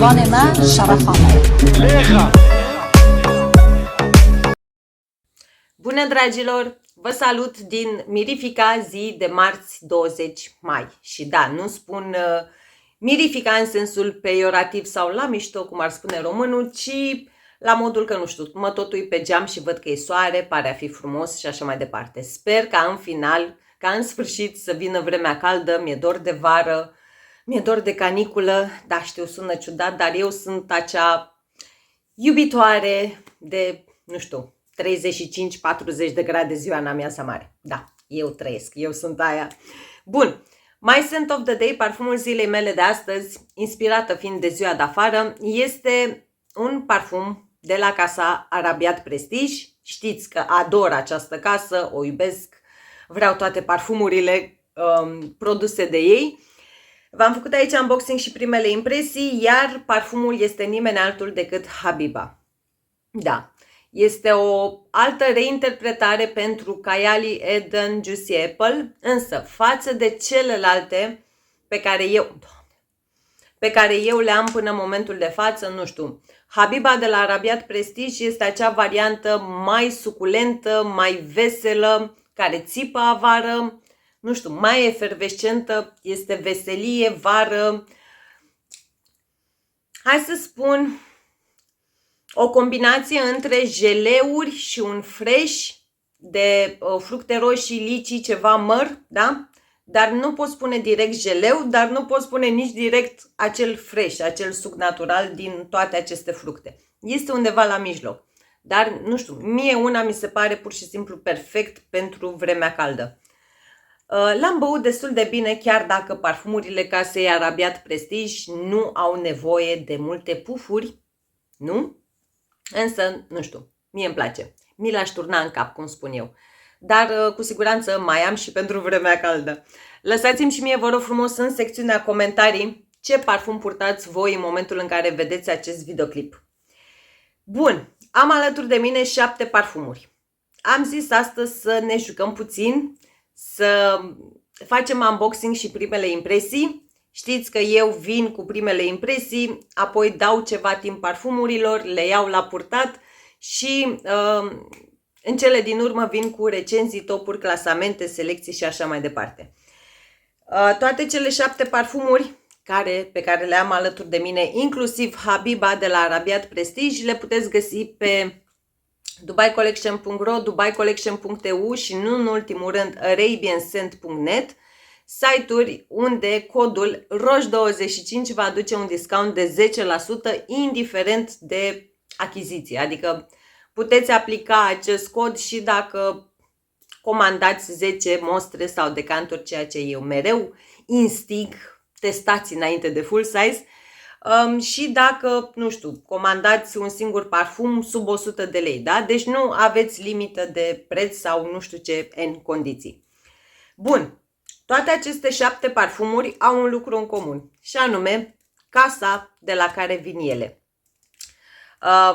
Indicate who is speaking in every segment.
Speaker 1: ما شرفها.
Speaker 2: Bună dragilor! Vă salut din Mirifica, zi de marți 20 mai. Și da, nu spun Mirifica în sensul peiorativ sau la mișto, cum ar spune românul, ci la modul că, nu știu, mă tot uit pe geam și văd că e soare, pare a fi frumos și așa mai departe. Sper ca în final, ca în sfârșit să vină vremea caldă, mi-e dor de vară, mi-e dor de caniculă. Da, știu, sună ciudat, dar eu sunt acea iubitoare de, nu știu, 35-40 de grade ziua în amiaza mare. Da, eu trăiesc, eu sunt aia. Bun, My Scent of the Day, parfumul zilei mele de astăzi, inspirată fiind de ziua de afară, este un parfum de la casa Arabiat Prestige. Știți că ador această casă, o iubesc, vreau toate parfumurile produse de ei. V-am făcut aici unboxing și primele impresii, iar parfumul este nimeni altul decât Habiba. Da. Este o altă reinterpretare pentru Kayali Eden Juicy Apple, însă față de celelalte pe care eu le am până în momentul de față, nu știu, Habiba de la Arabiat Prestige este acea variantă mai suculentă, mai veselă, care țipă avară, nu știu, mai efervescentă, este veselie, vară. Hai să spun o combinație între jeleuri și un fresh de fructe roșii, licii, ceva măr, da? Dar nu pot spune direct jeleu, dar nu pot spune nici direct acel fresh, acel suc natural din toate aceste fructe. Este undeva la mijloc. Dar, nu știu, mie una mi se pare pur și simplu perfect pentru vremea caldă. L-am băut destul de bine, chiar dacă parfumurile casei Arabiat Prestige nu au nevoie de multe pufuri, nu? Însă, nu știu, mie îmi place. Mi l-aș turna în cap, cum spun eu. Dar cu siguranță mai am și pentru vremea caldă. Lăsați-mi și mie, vă rog frumos, în secțiunea comentarii ce parfum purtați voi în momentul în care vedeți acest videoclip. Bun, am alături de mine 7 parfumuri. Am zis astăzi să ne jucăm puțin, să facem unboxing și primele impresii. Știți că eu vin cu primele impresii, apoi dau ceva timp parfumurilor, le iau la purtat și în cele din urmă vin cu recenzii, topuri, clasamente, selecții și așa mai departe. Toate cele 7 parfumuri pe care le am alături de mine, inclusiv Habiba de la Arabiat Prestige, le puteți găsi pe dubaicollection.ro, dubaicollection.eu și nu în ultimul rând arabianscent.net, site-uri unde codul ROJ25 va aduce un discount de 10% indiferent de achiziție. Adică puteți aplica acest cod și dacă comandați 10 mostre sau decanturi, ceea ce eu mereu instig, testați înainte de full size, și dacă, nu știu, comandați un singur parfum sub 100 de lei, da? Deci nu aveți limită de preț sau nu știu ce în condiții. Bun, toate aceste 7 parfumuri au un lucru în comun și anume casa de la care vin ele.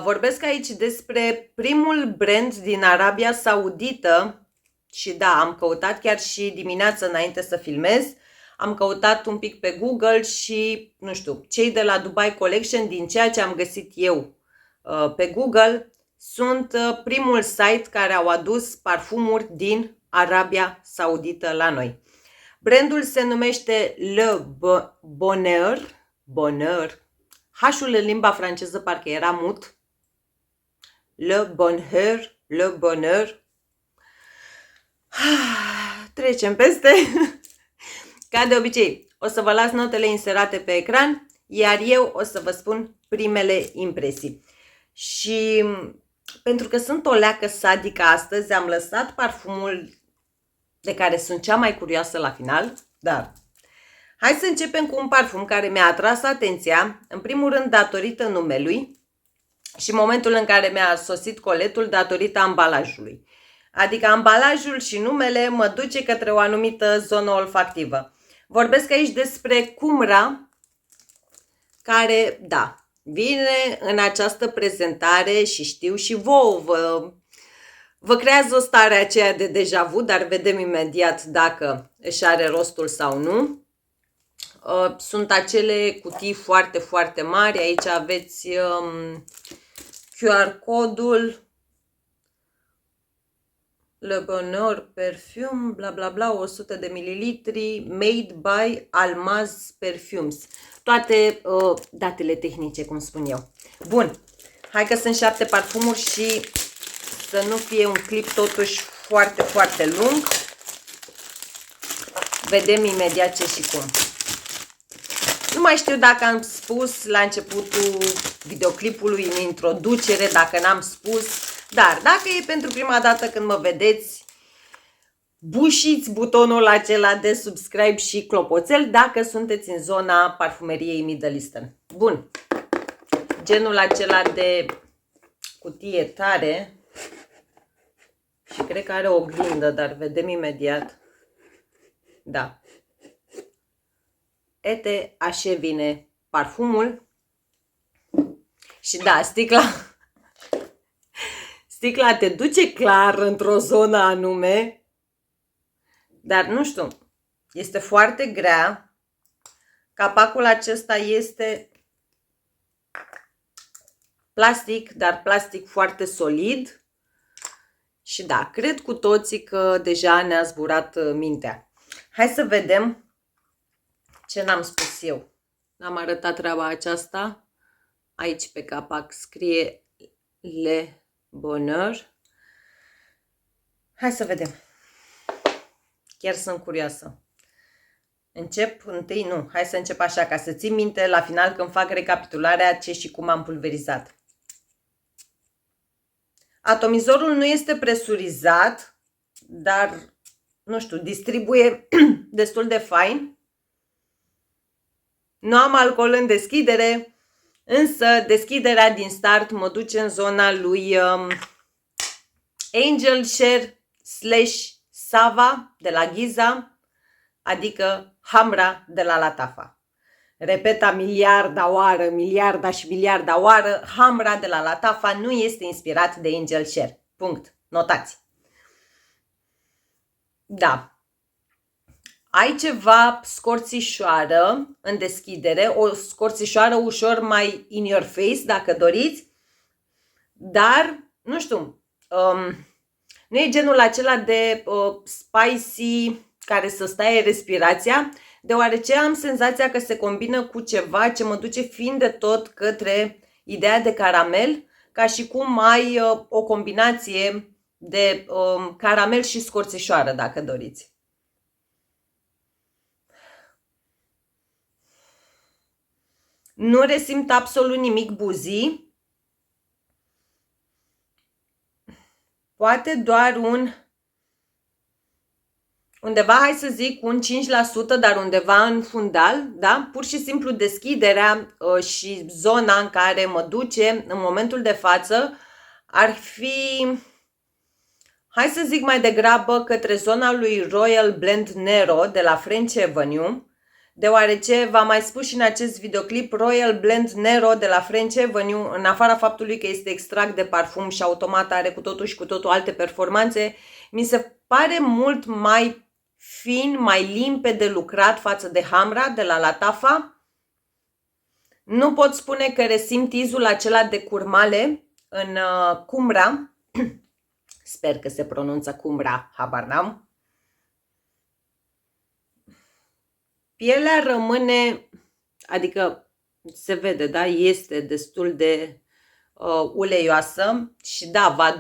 Speaker 2: Vorbesc aici despre primul brand din Arabia Saudită și da, am căutat chiar și dimineața înainte să filmez. Am căutat un pic pe Google și, nu știu, cei de la Dubai Collection, din ceea ce am găsit eu pe Google, sunt primul site care au adus parfumuri din Arabia Saudită la noi. Brandul se numește Le Bonheur. H-ul în limba franceză parcă era mut. Le Bonheur. Trecem peste. Ca de obicei, o să vă las notele inserate pe ecran, iar eu o să vă spun primele impresii. Și pentru că sunt o leacă sadică astăzi, am lăsat parfumul de care sunt cea mai curioasă la final, dar hai să începem cu un parfum care mi-a atras atenția, în primul rând datorită numelui și momentul în care mi-a sosit coletul datorită ambalajului. Adică ambalajul și numele mă duce către o anumită zonă olfactivă. Vorbesc aici despre Kumra, care, da, vine în această prezentare și știu și vouă vă creează o stare aceea de deja vu, dar vedem imediat dacă își are rostul sau nu. Sunt acele cutii foarte, foarte mari. Aici aveți QR codul. Le Bonheur Perfume, bla bla bla, 100 de mililitri, made by Almaz Perfumes. Toate datele tehnice, cum spun eu. Bun, hai că sunt 7 parfumuri și să nu fie un clip totuși foarte, foarte lung. Vedem imediat ce și cum. Nu mai știu dacă am spus la începutul videoclipului, în introducere, dacă n-am spus, dar dacă e pentru prima dată când mă vedeți, bușiți butonul acela de subscribe și clopoțel dacă sunteți în zona parfumeriei Middle Eastern. Bun, genul acela de cutie tare și cred că are o oglindă, dar vedem imediat. Da. Ete, așa vine parfumul. Și da, sticla te duce clar într-o zonă anume, dar nu știu, este foarte grea. Capacul acesta este plastic, dar plastic foarte solid. Și da, cred cu toții că deja ne-a zburat mintea. Hai să vedem ce n-am spus eu. Am arătat treaba aceasta. Aici pe capac scrie Le Bonheur. Hai să vedem. Chiar sunt curioasă. Încep întâi, nu, hai să încep așa, ca să țin minte la final când fac recapitularea ce și cum am pulverizat. Atomizorul nu este presurizat, dar, nu știu, distribuie destul de fain. Nu am alcool în deschidere, însă deschiderea din start mă duce în zona lui Angel Share / Sava de la Giza, adică Hamra de la Latafa. Repeta miliarda și miliarda oară, Hamra de la Latafa nu este inspirat de Angel Share. Punct. Notați. Da. Ai ceva scorțișoară în deschidere, o scorțișoară ușor mai in your face, dacă doriți, dar, nu știu, nu e genul acela de spicy care să stai respirația, deoarece am senzația că se combină cu ceva ce mă duce fiind de tot către ideea de caramel, ca și cum ai o combinație de caramel și scorțișoară, dacă doriți. Nu resimt absolut nimic buzii. Poate doar undeva, hai să zic, un 5%, dar undeva în fundal, da? Pur și simplu deschiderea și zona în care mă duce în momentul de față ar fi, hai să zic mai degrabă, către zona lui Royal Blend Nero de la French Avenue, deoarece v-am mai spus și în acest videoclip, Royal Blend Nero de la French Avenue, în afara faptului că este extract de parfum și automat are cu totul și cu totul alte performanțe, mi se pare mult mai fin, mai limpede lucrat față de Hamra de la Latafa. Nu pot spune că resimt izul acela de curmale în Cumra. Sper că se pronunță Cumra, habar n-am. Pielea rămâne, adică se vede, da, este destul de uleioasă și da,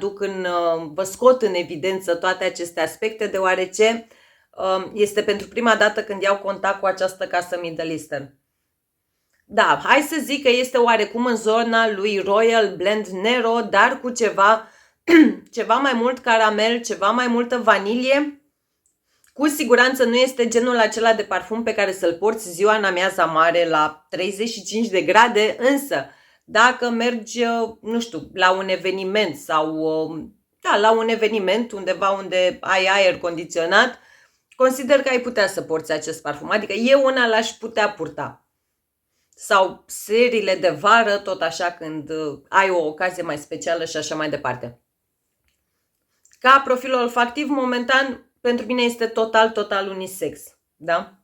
Speaker 2: vă scot în evidență toate aceste aspecte, deoarece este pentru prima dată când iau contact cu această casă Middle Eastern. Da, hai să zic că este oarecum în zona lui Royal Blend Nero, dar cu ceva mai mult caramel, ceva mai multă vanilie. Cu siguranță nu este genul acela de parfum pe care să-l porți ziua în amiaza mare la 35 de grade, însă dacă mergi, nu știu, la un eveniment sau da, la un eveniment undeva unde ai aer condiționat, consider că ai putea să porți acest parfum. Adică eu una l-aș putea purta. Sau seriile de vară, tot așa, când ai o ocazie mai specială și așa mai departe. Ca profil olfactiv, momentan, pentru mine este total unisex. Da?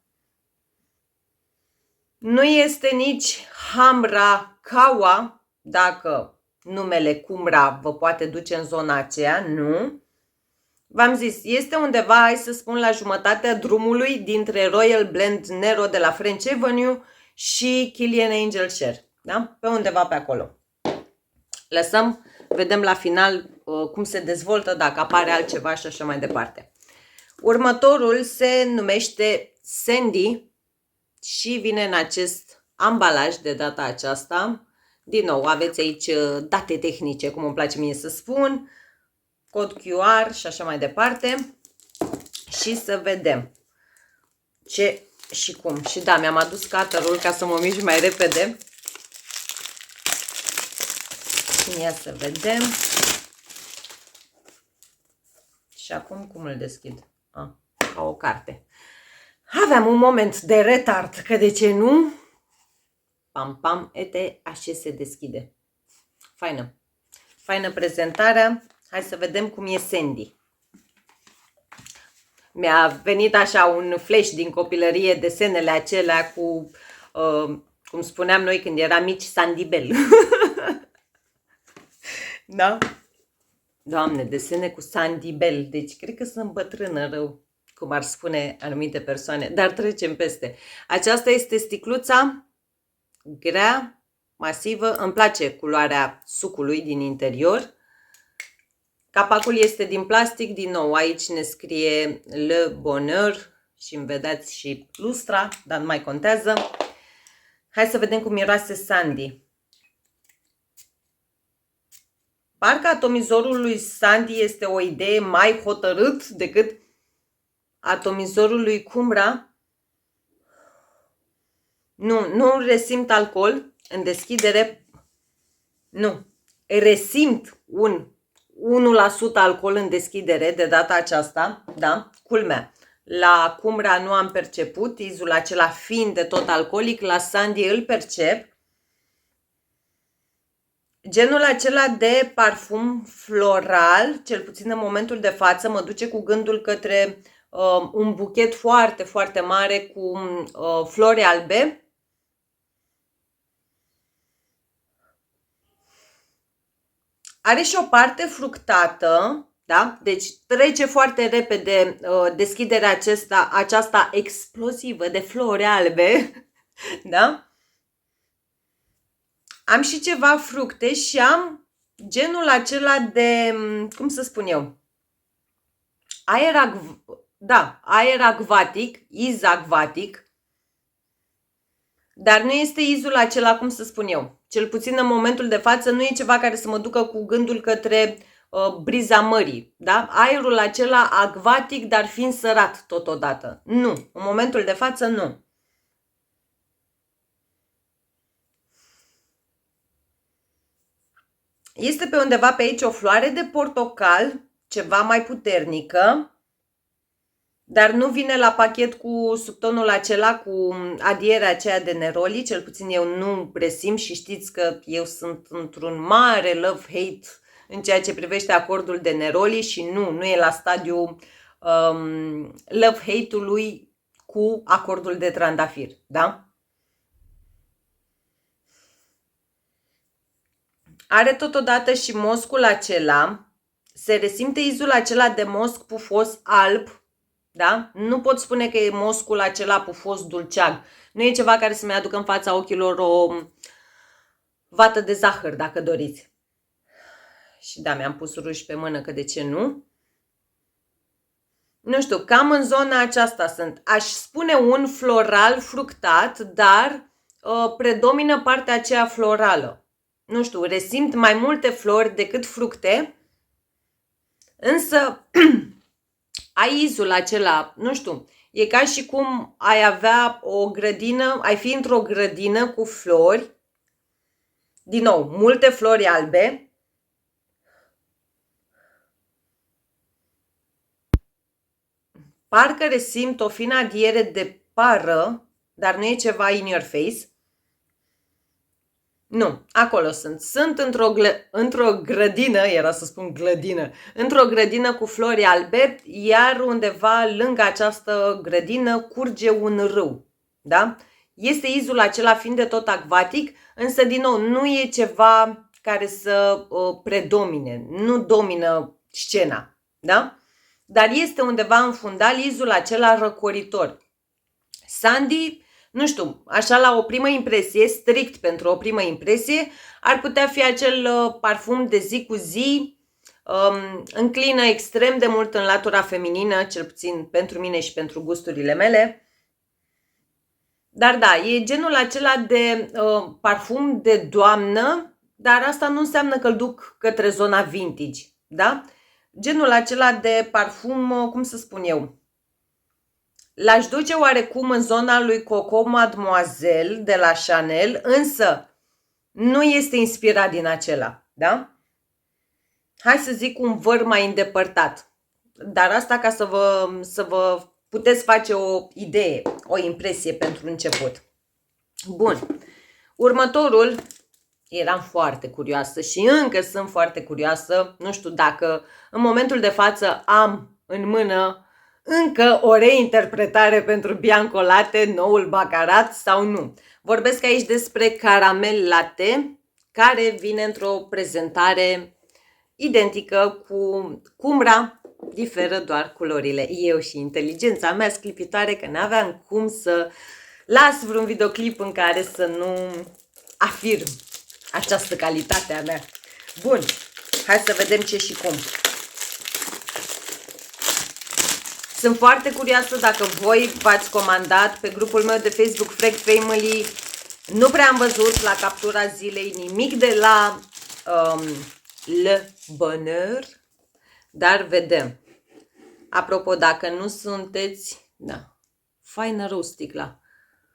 Speaker 2: Nu este nici Hamra Kawa, dacă numele Kumra vă poate duce în zona aceea, nu. V-am zis, este undeva, hai să spun, la jumătatea drumului dintre Royal Blend Nero de la French Avenue și Kilian Angel Share. Da? Pe undeva pe acolo. Lăsăm, vedem la final cum se dezvoltă, dacă apare altceva și așa mai departe. Următorul se numește Sandy și vine în acest ambalaj de data aceasta. Din nou, aveți aici date tehnice, cum îmi place mie să spun, cod QR și așa mai departe. Și să vedem ce și cum. Și da, mi-am adus cutterul ca să mă mișc mai repede. Ia să vedem. Și acum cum îl deschid? Ca o carte. Aveam un moment de retard, că de ce nu? Pam, pam, ete, așa se deschide. Faină. Faină prezentarea. Hai să vedem cum e Sandy. Mi-a venit așa un flash din copilărie, desenele acelea cu, cum spuneam noi când eram mici, Sandy Bell. Da? Doamne, desene cu Sandy Bell. Deci cred că sunt bătrână rău, cum ar spune anumite persoane, dar trecem peste. Aceasta este sticluța grea, masivă. Îmi place culoarea sucului din interior. Capacul este din plastic, din nou, aici ne scrie Le Bonheur și îmi vedeți și lustra, dar nu mai contează. Hai să vedem cum miroase Sandy. Parcă atomizorul lui Sandy este o idee mai hotărât decât atomizorul lui Kumra. Nu resimt alcool în deschidere. Nu. Resimt un 1% alcool în deschidere de data aceasta. Da? Culmea. La Kumra nu am perceput, izul acela fiind de tot alcoolic, la Sandy îl percep. Genul acela de parfum floral, cel puțin în momentul de față, mă duce cu gândul către un buchet foarte, foarte mare cu flori albe. Are și o parte fructată, da? Deci trece foarte repede deschiderea aceasta explozivă de flori albe, da? Am și ceva fructe și am genul acela de, cum să spun eu, aer acvatic, iz acvatic, dar nu este izul acela, cum să spun eu, cel puțin în momentul de față nu e ceva care să mă ducă cu gândul către briza mării, da? Aerul acela acvatic, dar fiind sărat totodată. Nu, în momentul de față nu. Este pe undeva pe aici o floare de portocal, ceva mai puternică, dar nu vine la pachet cu subtonul acela, cu adierea aceea de neroli, cel puțin eu nu presimt și știți că eu sunt într-un mare love-hate în ceea ce privește acordul de neroli și nu e la stadiul love-hate-ului cu acordul de trandafir, da? Are totodată și moscul acela, se resimte izul acela de mosc pufos alb, da? Nu pot spune că e moscul acela pufos dulceag. Nu e ceva care să-mi aducă în fața ochilor o vată de zahăr, dacă doriți. Și da, mi-am pus ruj pe mână, că de ce nu? Nu știu, cam în zona aceasta sunt. Aș spune un floral fructat, dar predomină partea aceea florală. Nu știu, resimt mai multe flori decât fructe, însă ai izul acela, nu știu, e ca și cum ai avea o grădină, ai fi într-o grădină cu flori, din nou, multe flori albe, parcă resimt o fină adiere de pară, dar nu e ceva in your face. Nu, acolo sunt. Sunt într-o grădină, era să spun grădină, într-o grădină cu flori albe, iar undeva lângă această grădină curge un râu. Da? Este izul acela fiind de tot acvatic, însă din nou nu e ceva care să predomine, nu domină scena, da? Dar este undeva în fundal izul acela răcoritor. Sandy, nu știu, așa la o primă impresie, strict pentru o primă impresie, ar putea fi acel parfum de zi cu zi, înclină extrem de mult în latura feminină, cel puțin pentru mine și pentru gusturile mele. Dar da, e genul acela de parfum de doamnă, dar asta nu înseamnă că îl duc către zona vintage, da? Genul acela de parfum, cum să spun eu, l-aș duce oarecum în zona lui Coco Mademoiselle de la Chanel, însă nu este inspirat din acela, da? Hai să zic un văr mai îndepărtat, dar asta ca să vă puteți face o idee, o impresie pentru început. Bun, următorul, eram foarte curioasă și încă sunt foarte curioasă, nu știu dacă în momentul de față am în mână încă o reinterpretare pentru Bianco Latte, noul Baccarat sau nu. Vorbesc aici despre Caramel Latte, care vine într-o prezentare identică cu Cumbra, diferă doar culorile. Eu și inteligența mea sclipitoare că n-aveam cum să las vreun videoclip în care să nu afirm această calitate a mea. Bun, hai să vedem ce și cum. Sunt foarte curioasă dacă voi v-ați comandat pe grupul meu de Facebook Frag Family. Nu prea am văzut la captura zilei nimic de la Le Bonheur, dar vedem. Apropo, dacă nu sunteți, da, faină rău sticla.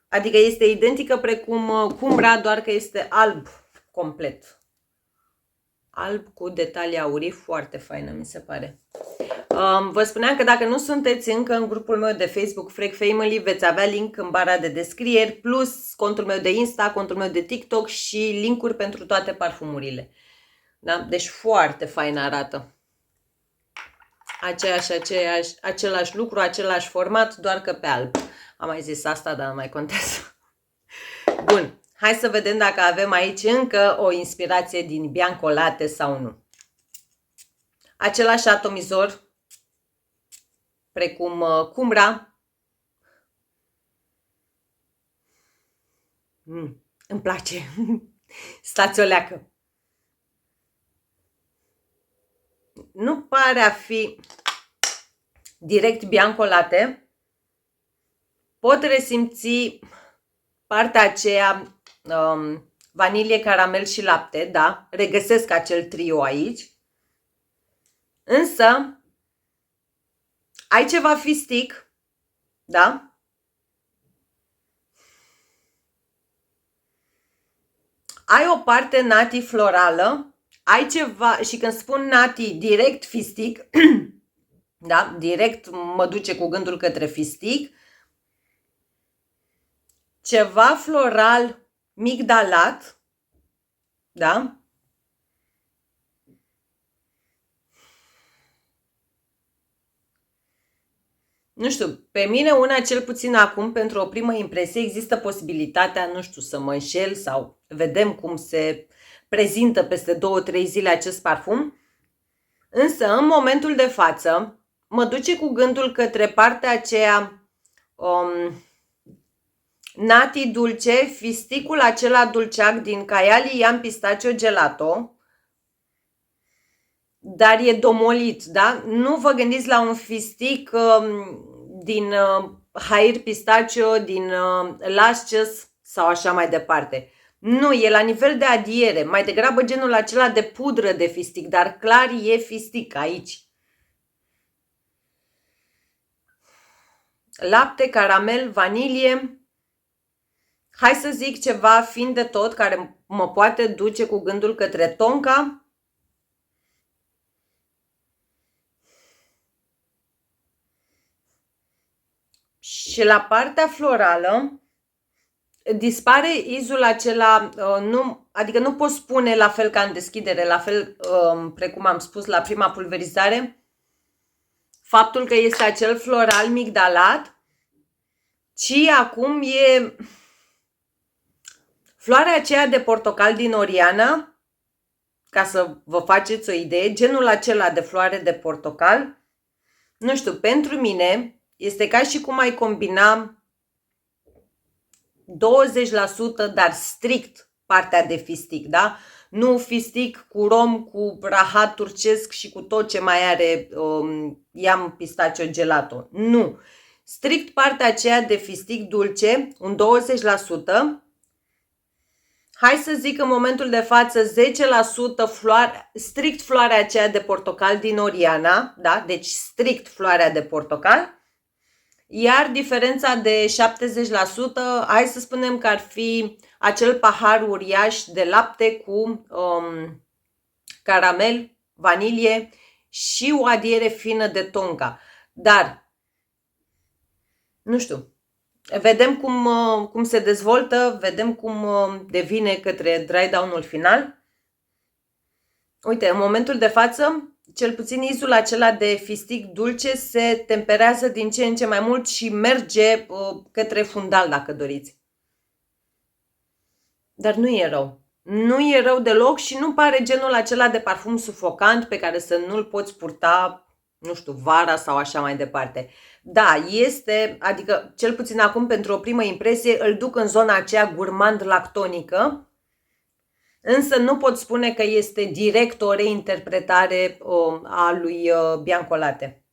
Speaker 2: Adică este identică precum Cumbra, doar că este alb complet. Alb cu detalii aurii, foarte faină mi se pare. Vă spuneam că dacă nu sunteți încă în grupul meu de Facebook Frag Family, veți avea link în bara de descrieri, plus contul meu de Insta, contul meu de TikTok și linkuri pentru toate parfumurile. Da? Deci foarte fain arată. Același lucru, același format, doar că pe alb. Am mai zis asta, dar nu mai contează. Bun, hai să vedem dacă avem aici încă o inspirație din Bianco Latte sau nu. Același atomizor, precum Cumbra. Îmi place. Stați o leacă. Nu pare a fi direct Bianco Latte. Pot resimți partea aceea vanilie, caramel și lapte, da? Regăsesc acel trio aici. Însă ai ceva fistic, da? Ai o parte nati florală, ai ceva, și când spun nati, direct fistic, da? Direct mă duce cu gândul către fistic. Ceva floral migdalat, da? Nu știu, pe mine una cel puțin acum, pentru o primă impresie, există posibilitatea, nu știu, să mă înșel sau vedem cum se prezintă peste 2-3 zile acest parfum. Însă, în momentul de față, mă duce cu gândul către partea aceea nati dulce, fisticul acela dulceac din Caiali Ian Pistachio Gelato, dar e domolit, da? Nu vă gândiți la un fistic din Hair Pistachio, din Lashes sau așa mai departe. Nu, e la nivel de adiere, mai degrabă genul acela de pudră de fistic, dar clar e fistic aici. Lapte, caramel, vanilie. Hai să zic ceva fin de tot care mă poate duce cu gândul către tonka. Și la partea florală dispare izul acela, adică nu pot spune la fel ca în deschidere, la fel precum am spus la prima pulverizare, faptul că este acel floral migdalat, ci acum e Floarea aceea de portocal din Oriana, ca să vă faceți o idee, genul acela de floare de portocal, nu știu, pentru mine este ca și cum ai combina 20%, dar strict partea de fistic, da? Nu fistic cu rom, cu rahat turcesc și cu tot ce mai are Yum Pistachio Gelato. Nu. Strict partea aceea de fistic dulce, un 20%. Hai să zic în momentul de față 10% floare, strict floarea aceea de portocal din Oriana, da? Deci strict floarea de portocal. Iar diferența de 70%, hai să spunem că ar fi acel pahar uriaș de lapte cu caramel, vanilie și o adiere fină de tonka. Dar, nu știu, vedem cum se dezvoltă, vedem cum devine către dry down-ul final. Uite, în momentul de față, cel puțin izul acela de fistic dulce se temperează din ce în ce mai mult și merge către fundal, dacă doriți. Dar nu e rău. Nu e rău deloc și nu pare genul acela de parfum sufocant pe care să nu-l poți purta, nu știu, vara sau așa mai departe. Da, este, adică cel puțin acum pentru o primă impresie îl duc în zona aceea gurmand lactonică, însă nu pot spune că este direct o reinterpretare a lui Bianco Latte.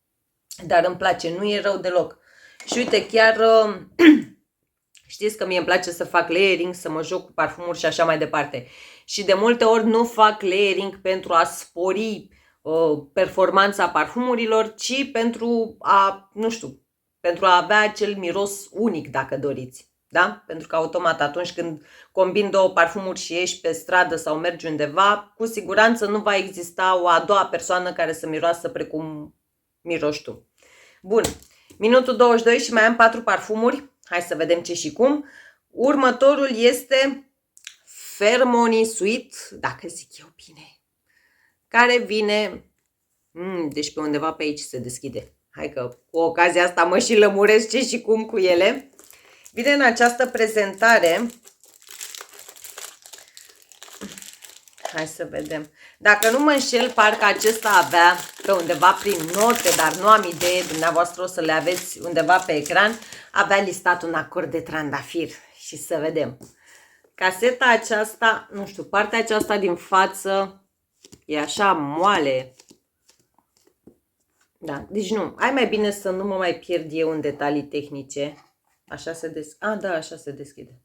Speaker 2: Dar îmi place, nu e rău deloc. Și uite, chiar știți că mie îmi place să fac layering, să mă joc cu parfumuri și așa mai departe. Și de multe ori nu fac layering pentru a spori performanța parfumurilor, ci pentru a, nu știu, pentru a avea acel miros unic, dacă doriți. Da? Pentru că automat atunci când combini două parfumuri și ieși pe stradă sau mergi undeva, cu siguranță nu va exista o a doua persoană care să miroasă precum miroși tu. Bun, minutul 22 și mai am 4 parfumuri. Hai să vedem ce și cum. Următorul este Fermoni Sweet, dacă zic eu bine, care vine, deci pe undeva pe aici se deschide. Hai că cu ocazia asta mă și lămuresc ce și cum cu ele. Vine în această prezentare. Hai să vedem. Dacă nu mă înșel, parcă acesta avea pe undeva prin note, dar nu am idee, dumneavoastră o să le aveți undeva pe ecran, avea listat un acord de trandafir. Și să vedem. Caseta aceasta, nu știu, partea aceasta din față e așa moale. Da, deci nu, hai mai bine să nu mă mai pierd eu în detalii tehnice. Așa se deschide. Da, așa se deschide.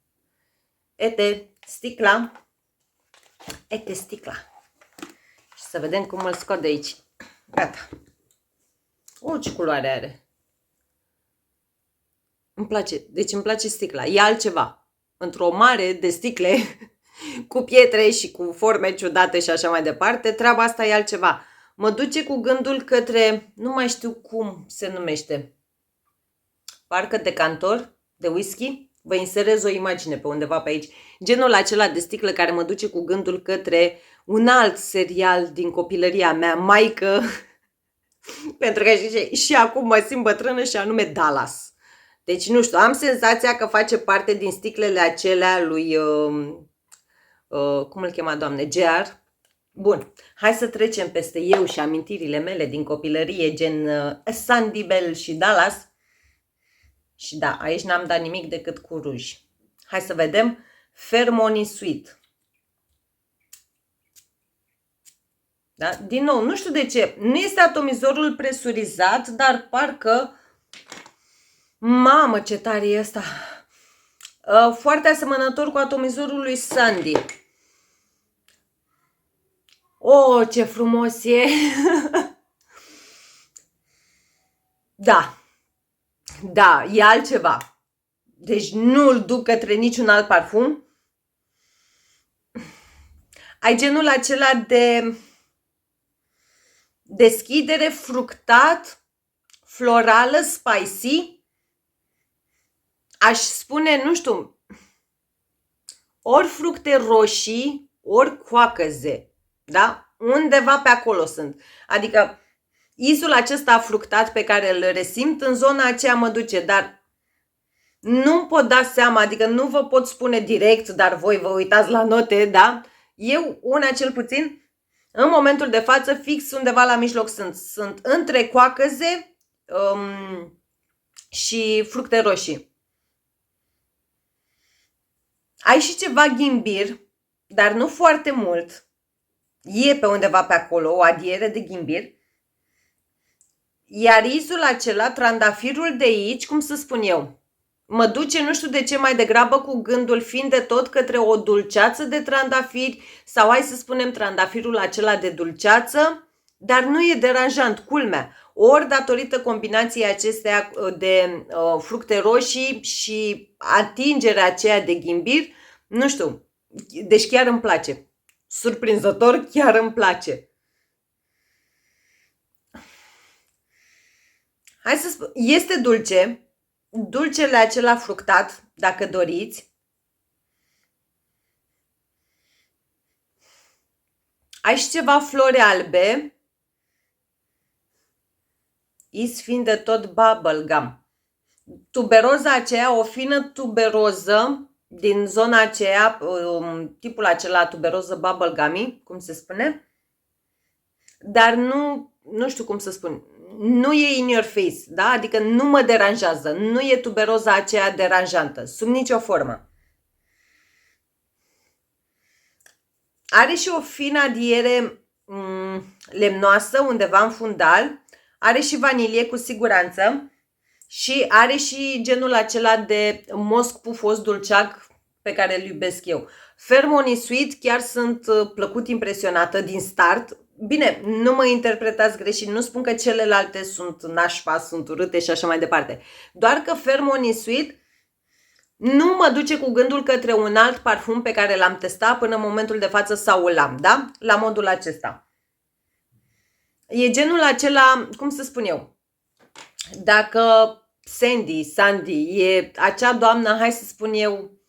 Speaker 2: Ete, sticla. Ete, sticla. Și să vedem cum îl scot de aici. Gata. Ce culoare are. Îmi place. Deci îmi place sticla. E altceva. Într-o mare de sticle cu pietre și cu forme ciudate și așa mai departe, treaba asta e altceva. Mă duce cu gândul către, nu mai știu cum se numește, parcă decantor de whisky. Vă inserez o imagine pe undeva pe aici. Genul acela de sticlă care mă duce cu gândul către un alt serial din copilăria mea, Maică, pentru că și acum mă simt bătrână, și anume Dallas. Deci nu știu, am senzația că face parte din sticlele acelea lui, cum îl chema, doamne, GR. Bun, hai să trecem peste eu și amintirile mele din copilărie, gen Sandy Bell și Dallas. Și da, aici n-am dat nimic decât cu ruj. Hai să vedem. Fermoni Sweet. Da? Din nou, nu știu de ce. Nu este atomizorul presurizat, dar parcă... Mamă, ce tare e ăsta! Foarte asemănător cu atomizorul lui Sandy. Ce frumos e! Da. Da, e altceva. Deci nu îl duc către niciun alt parfum. Ai genul acela de deschidere fructat, florală, spicy. Aș spune, nu știu, ori fructe roșii, ori coacăze. Da? Undeva pe acolo sunt. Adică izul acesta fructat pe care îl resimt, în zona aceea mă duce, dar Nu pot da seama, adică nu vă pot spune direct, dar voi vă uitați la note, da? Eu, una cel puțin, în momentul de față, fix undeva la mijloc sunt între coacăze și fructe roșii. Ai și ceva ghimbir, dar nu foarte mult. E pe undeva pe acolo o adiere de ghimbir. Iar izul acela, trandafirul de aici, cum să spun eu, mă duce nu știu de ce mai degrabă cu gândul fiind de tot către o dulceață de trandafiri sau hai să spunem trandafirul acela de dulceață, dar nu e deranjant, culmea. Ori datorită combinației acestea de fructe roșii și atingerea aceea de ghimbir, nu știu, deci chiar îmi place. Surprinzător, chiar îmi place. Hai să spun, este dulce, dulcele acela fructat, dacă doriți. Ai și ceva flori albe, is fiind de tot bubblegum. Tuberoza aceea, o fină tuberoză din zona aceea, tipul acela tuberoză bubblegummy, cum se spune, dar nu știu cum să spun, nu e in your face, da? Adică nu mă deranjează, nu e tuberoza aceea deranjantă, sub nicio formă. Are și o fină adiere lemnoasă undeva în fundal, are și vanilie cu siguranță și are și genul acela de mosc pufos dulceac pe care îl iubesc eu. Fermoni Sweet, chiar sunt plăcut impresionată din start. Bine, nu mă interpretați greșit, nu spun că celelalte sunt nașpa, sunt urâte și așa mai departe. Doar că Fermoni Sweet nu mă duce cu gândul către un alt parfum pe care l-am testat până în momentul de față sau l-am, da? La modul acesta. E genul acela, cum să spun eu, dacă Sandy, e acea doamnă, hai să spun eu,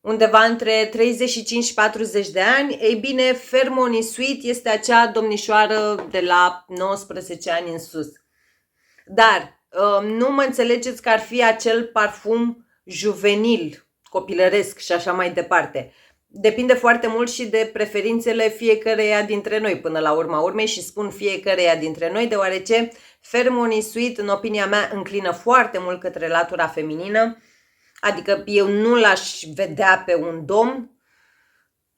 Speaker 2: undeva între 35 și 40 de ani, ei bine, Fermoni Sweet este acea domnișoară de la 19 ani în sus. Dar nu mă înțelegeți că ar fi acel parfum juvenil, copilăresc și așa mai departe. Depinde foarte mult și de preferințele fiecăreia dintre noi până la urma urmei și spun fiecăreia dintre noi deoarece Fermoni Sweet, în opinia mea, înclină foarte mult către latura feminină, adică eu nu l-aș vedea pe un domn.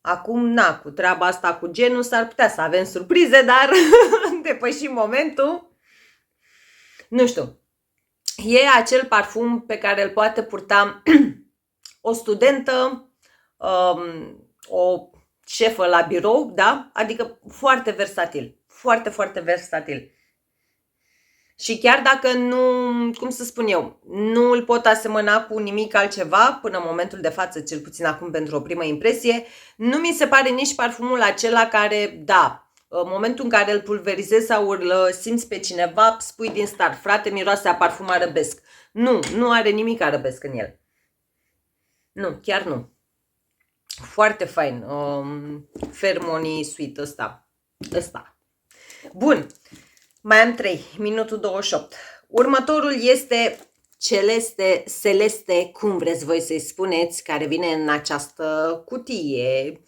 Speaker 2: Acum, na, cu treaba asta cu genul s-ar putea să avem surprize, dar depășim momentul. Nu știu, e acel parfum pe care îl poate purta o studentă, o șefă la birou, da? Adică foarte versatil, foarte, foarte versatil. Și chiar dacă nu, cum să spun eu, nu îl pot asemăna cu nimic altceva, până în momentul de față, cel puțin acum pentru o primă impresie, nu mi se pare nici parfumul acela care, da, în momentul în care îl pulverizezi sau îl simți pe cineva, spui din start, frate, miroase a parfum arabesc. Nu are nimic arabesc în el. Nu, chiar nu. Foarte fain. Fermoni Sweet ăsta. Bun. Mai am 3, minutul 28. Următorul este Celeste, cum vreți voi să-i spuneți, care vine în această cutie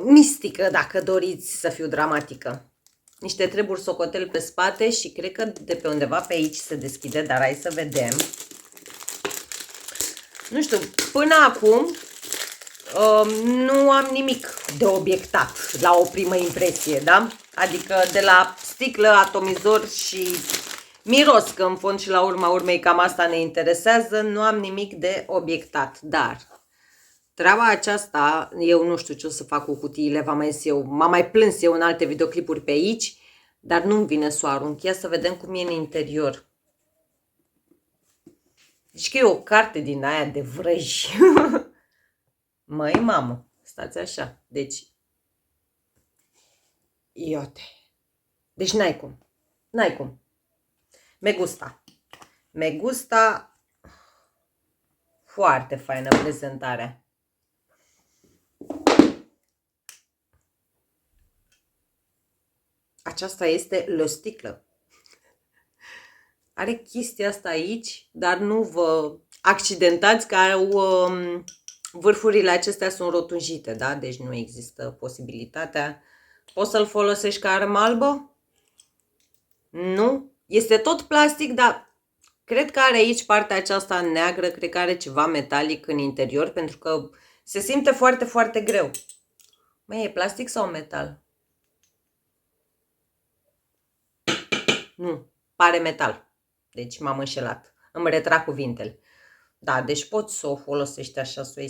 Speaker 2: mistică, dacă doriți să fiu dramatică. Niște treburi socotel pe spate și cred că de pe undeva pe aici se deschide, dar hai să vedem. Nu știu, până acum nu am nimic de obiectat la o primă impresie, da? Adică de la sticlă, atomizor și miros, că în fond și la urma urmei cam asta ne interesează, nu am nimic de obiectat. Dar treaba aceasta, eu nu știu ce o să fac cu cutiile, m-am mai plâns eu în alte videoclipuri pe aici, dar nu-mi vine să o arunc. Ia să vedem cum e în interior. Deci că e o carte din aia de vrăji. Măi, mamă, stați așa. Deci, iote. Deci n-ai cum. N-ai cum. Me gusta. Foarte faină prezentarea. Aceasta este o sticlă. Are chestia asta aici, dar nu vă accidentați că au, vârfurile acestea sunt rotunjite, da? Deci nu există posibilitatea. Poți să-l folosești ca armă albă? Nu. Este tot plastic, dar cred că are aici partea aceasta neagră, cred că are ceva metalic în interior, pentru că se simte foarte, foarte greu. Măi, e plastic sau metal? Nu, pare metal. Deci m-am înșelat. Îmi retrag cuvintele. Da, deci poți să o folosești așa, să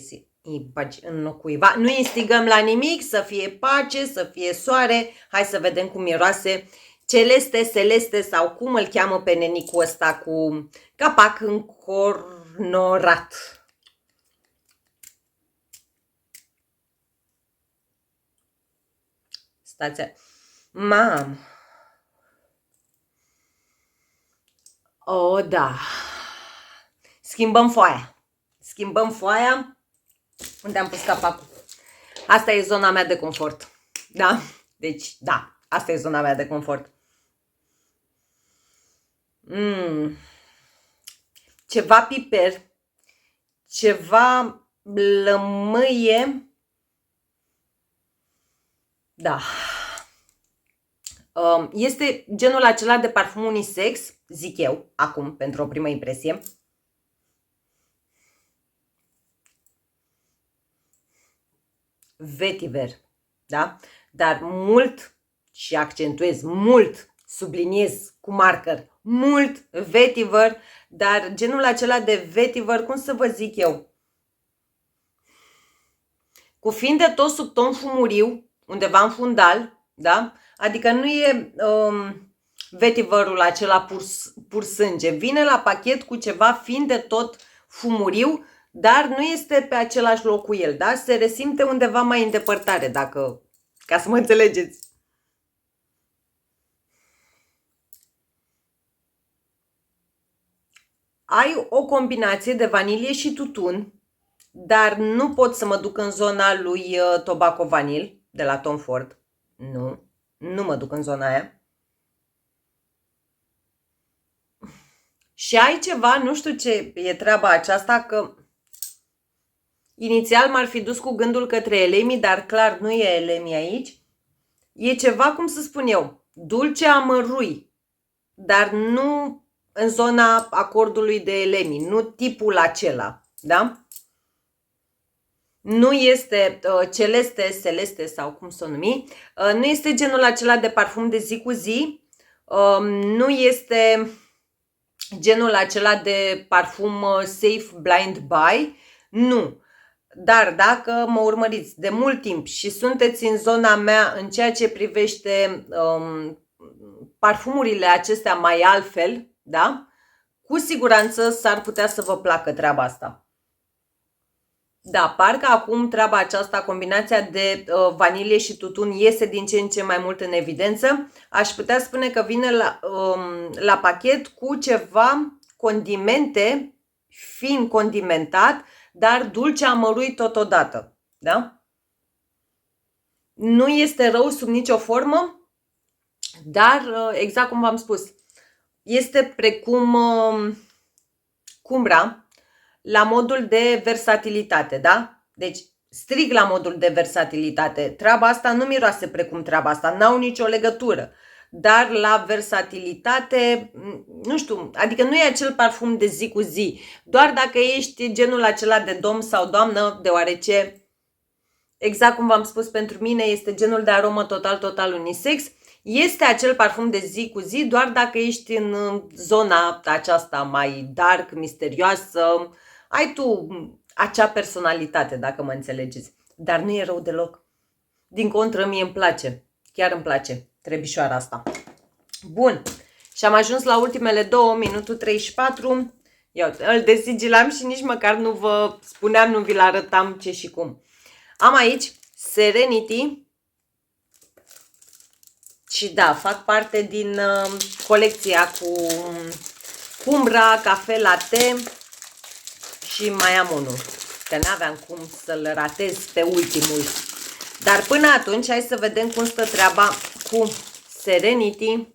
Speaker 2: o bagi în loc cuiva. Nu instigăm la nimic, să fie pace, să fie soare. Hai să vedem cum miroase Celeste, Celeste sau cum îl cheamă pe nenicul ăsta cu capac încornorat. Stați, mam. O, da. Schimbăm foaia. Schimbăm foaia. Unde am pus capacul? Asta e zona mea de confort. Da? Deci, da. Asta e zona mea de confort. Ceva piper. Ceva lămâie. Da. Este genul acela de parfum unisex, zic eu, acum, pentru o primă impresie. Vetiver, da? Dar mult, și accentuez, mult, subliniez cu marker, mult vetiver, dar genul acela de vetiver, cum să vă zic eu, cu finde tot sub ton fumuriu, undeva în fundal, da? Adică nu e vetiverul acela pur sânge, vine la pachet cu ceva finde tot fumuriu, dar nu este pe același loc cu el, da? Se resimte undeva mai în depărtare, dacă, ca să mă înțelegeți. Ai o combinație de vanilie și tutun, dar nu pot să mă duc în zona lui Tobacco Vanille de la Tom Ford. Nu, nu mă duc în zona aia. Și ai ceva, nu știu ce e treaba aceasta, că inițial m-ar fi dus cu gândul către Elemi, dar clar nu e Elemi aici. E ceva, cum să spun eu, dulce amărui, dar nu în zona acordului de Elemi, nu tipul acela, da? Nu este Celeste, Celeste sau cum să o numi, nu este genul acela de parfum de zi cu zi, nu este genul acela de parfum safe blind buy, nu. Dar dacă mă urmăriți de mult timp și sunteți în zona mea în ceea ce privește parfumurile acestea mai altfel, da? Cu siguranță s-ar putea să vă placă treaba asta. Da, parcă acum treaba aceasta, combinația de vanilie și tutun iese din ce în ce mai mult în evidență. Aș putea spune că vine la pachet cu ceva condimente, fin condimentat, dar dulce amărui totodată. Da? Nu este rău sub nicio formă, dar exact cum v-am spus, este precum cumbra, la modul de versatilitate, da? Deci, strict la modul de versatilitate. Treaba asta nu miroase precum treaba asta, n-au nicio legătură. Dar la versatilitate, nu știu, adică nu e acel parfum de zi cu zi. Doar dacă ești genul acela de domn sau doamnă, deoarece, exact cum v-am spus, pentru mine este genul de aromă total unisex. Este acel parfum de zi cu zi doar dacă ești în zona aceasta mai dark, misterioasă. Ai tu acea personalitate, dacă mă înțelegeți. Dar nu e rău deloc. Din contră, mie îmi place. Chiar îmi place trebișoara asta. Bun. Și am ajuns la ultimele 2 minute 34. Ia uite, îl desigilam și nici măcar nu vă spuneam, nu vi-l arătam ce și cum. Am aici Serenity. Și da, fac parte din colecția cu cumbra, cafe latte și mai am unul, că n-aveam cum să-l ratez pe ultimul. Dar până atunci, hai să vedem cum stă treaba cu Serenity.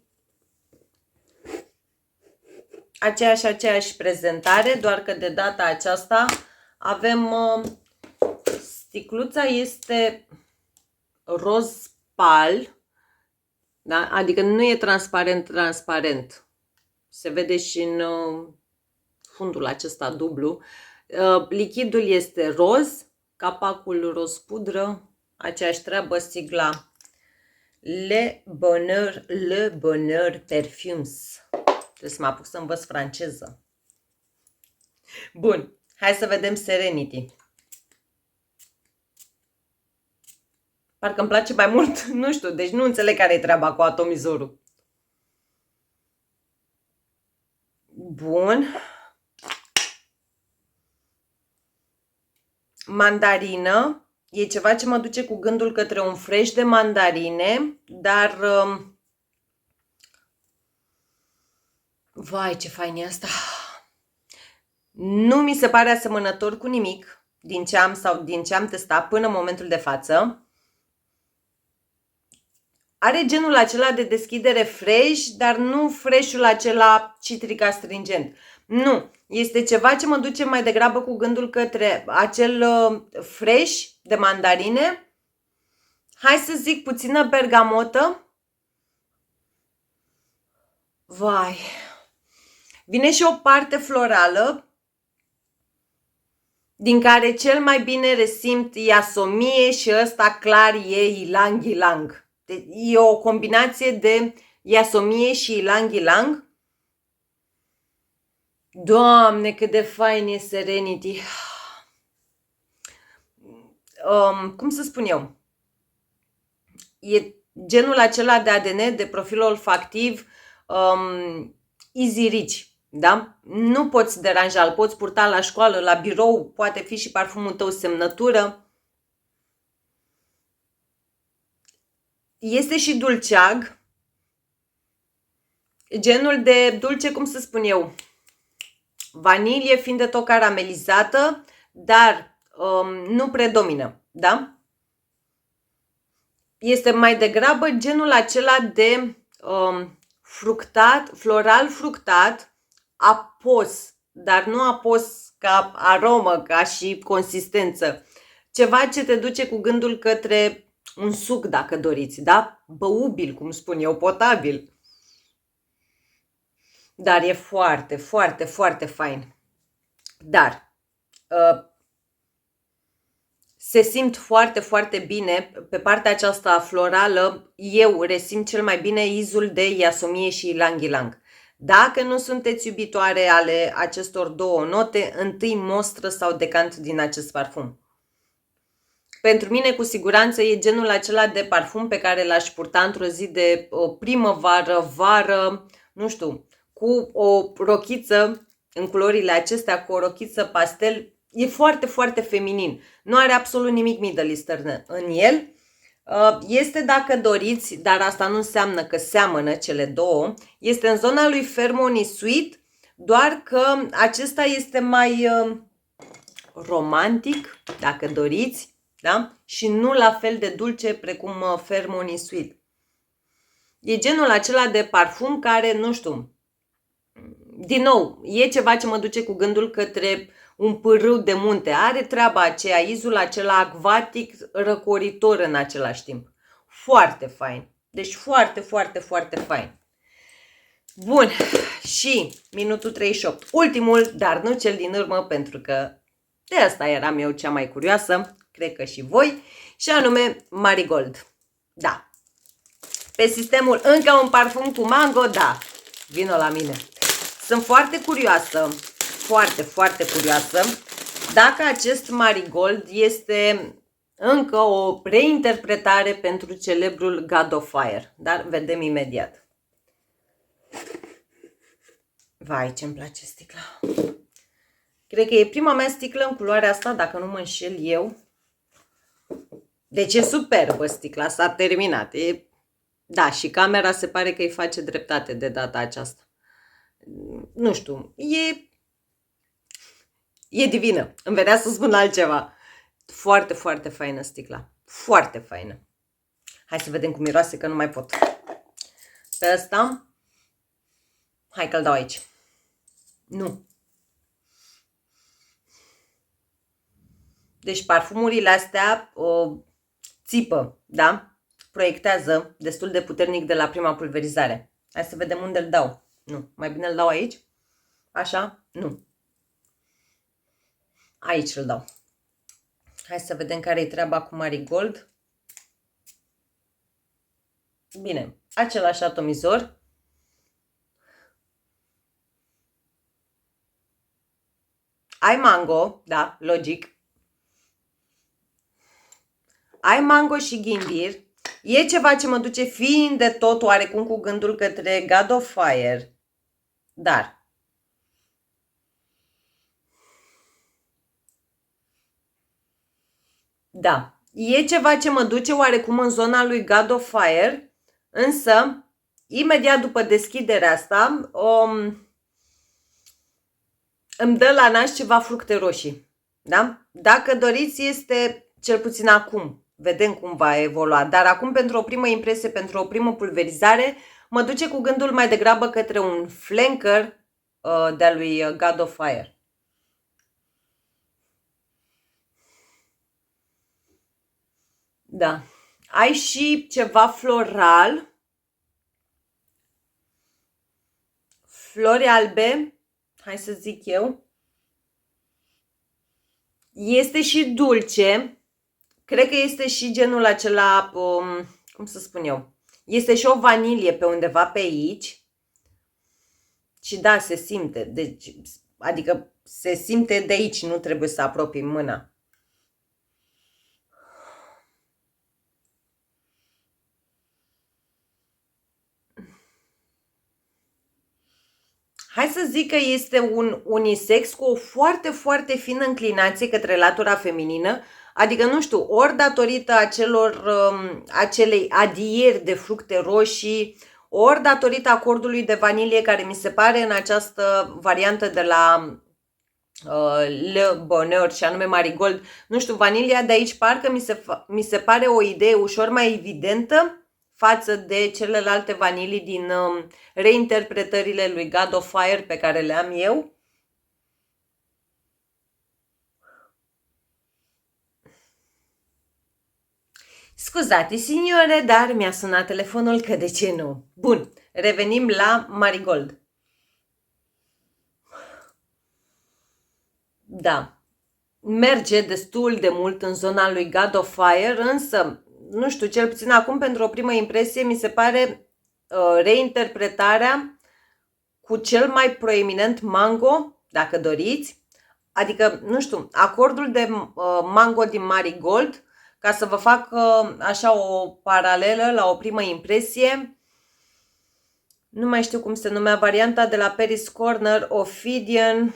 Speaker 2: aceeași prezentare, doar că de data aceasta avem sticluța este roz pal, da? Adică nu e transparent. Se vede și în fundul acesta dublu. Lichidul este roz, capacul roz pudră, aceeași treabă, sigla Le Bonheur Perfumes. Trebuie să mă apuc să învăț franceză. Bun, hai să vedem Serenity. Parcă îmi place mai mult, nu știu, deci nu înțeleg care e treaba cu atomizorul. Bun. Mandarină. E ceva ce mă duce cu gândul către un fresh de mandarine, dar... vai, ce fain e asta! Nu mi se pare asemănător cu nimic din ce am testat până în momentul de față. Are genul acela de deschidere fresh, dar nu fresh-ul acela citric astringent. Nu, este ceva ce mă duce mai degrabă cu gândul către acel fresh de mandarine. Hai să zic puțină bergamotă. Vai! Vine și o parte florală, din care cel mai bine resimt iasomie și ăsta clar e ylang ylang. E o combinație de iasomie și ylang ylang. Doamne, cât de fain e Serenity! Cum să spun eu? E genul acela de ADN, de profil olfactiv, easy rich, da? Nu poți deranja, îl poți purta la școală, la birou, poate fi și parfumul tău semnătură. Este și dulceag, genul de dulce, cum să spun eu, vanilie fiind de tot caramelizată, dar nu predomină, da? Este mai degrabă genul acela de fructat, floral fructat, apos, dar nu apos ca aromă, ca și consistență. Ceva ce te duce cu gândul către un suc, dacă doriți, da? Băubil, cum spun eu, potabil. Dar e foarte, foarte, foarte fain. Dar se simt foarte, foarte bine. Pe partea aceasta florală, eu resimt cel mai bine izul de iasomie și ylang ylang. Dacă nu sunteți iubitoare ale acestor două note, întâi mostră sau decant din acest parfum. Pentru mine, cu siguranță, e genul acela de parfum pe care l-aș purta într-o zi de primăvară, vară, nu știu, cu o rochiță în culorile acestea, cu o rochiță pastel. E foarte, foarte feminin. Nu are absolut nimic Middle Eastern în el. Este, dacă doriți, dar asta nu înseamnă că seamănă cele două, este în zona lui Fermony Sweet, doar că acesta este mai romantic, dacă doriți, da? Și nu la fel de dulce precum Fermony Sweet. E genul acela de parfum care, nu știu, din nou, e ceva ce mă duce cu gândul către un pârâu de munte. Are treaba aceea, izul acela acvatic, răcoritor în același timp. Foarte fain. Deci foarte, foarte, foarte fain. Bun. Și minutul 38. Ultimul, dar nu cel din urmă, pentru că de asta eram eu cea mai curioasă. Cred că și voi. Și anume Marigold. Da. Pe sistemul încă un parfum cu mango, da. Vino la mine. Sunt foarte curioasă, foarte, foarte curioasă, dacă acest Marigold este încă o reinterpretare pentru celebrul God of Fire. Dar vedem imediat. Vai, ce-mi place sticla. Cred că e prima mea sticlă în culoarea asta, dacă nu mă înșel eu. Deci e superbă sticla, s-a terminat. Da, și camera se pare că îi face dreptate de data aceasta. Nu știu, e divină. Îmi venea să spun altceva. Foarte, foarte faină sticla. Foarte faină. Hai să vedem cum miroase, că nu mai pot. Pe ăsta, hai că-l dau aici. Nu. Deci parfumurile astea țipă, da? Proiectează destul de puternic de la prima pulverizare. Hai să vedem unde îl dau. Nu. Mai bine îl dau aici? Așa? Nu. Aici îl dau. Hai să vedem care e treaba cu Marigold. Bine. Același atomizor. Ai mango, da, logic. Ai mango și ghimbir. E ceva ce mă duce fiind de tot oarecum cu gândul către God of Fire. Dar da, e ceva ce mă duce oarecum în zona lui God of Fire, însă imediat după deschiderea asta îmi dă la naș ceva fructe roșii. Da? Dacă doriți, este cel puțin acum. Vedem cum va evolua. Dar acum, pentru o primă impresie, pentru o primă pulverizare, mă duce cu gândul mai degrabă către un flanker de-a lui God of Fire. Da. Ai și ceva floral. Flori albe. Hai să zic eu. Este și dulce. Cred că este și genul acela, cum să spun eu, este și o vanilie pe undeva pe aici. Și da, se simte. Deci, adică se simte de aici, nu trebuie să apropii mâna. Hai să zic că este un unisex cu o foarte, foarte fină înclinație către latura feminină, adică, nu știu, ori datorită acelei adieri de fructe roșii, ori datorită acordului de vanilie care mi se pare în această variantă de la Le Bonheur și anume Marigold, nu știu, vanilia de aici parcă mi se pare o idee ușor mai evidentă față de celelalte vanilii din reinterpretările lui God of Fire pe care le am eu. Scuzate, signore, dar mi-a sunat telefonul, că de ce nu? Bun, revenim la Marigold. Da, merge destul de mult în zona lui God of Fire, însă, nu știu, cel puțin acum pentru o primă impresie mi se pare reinterpretarea cu cel mai proeminent mango, dacă doriți, adică, nu știu, acordul de mango din Marigold, ca să vă fac așa o paralelă la o primă impresie. Nu mai știu cum se numea varianta de la Paris Corner, Ophidian,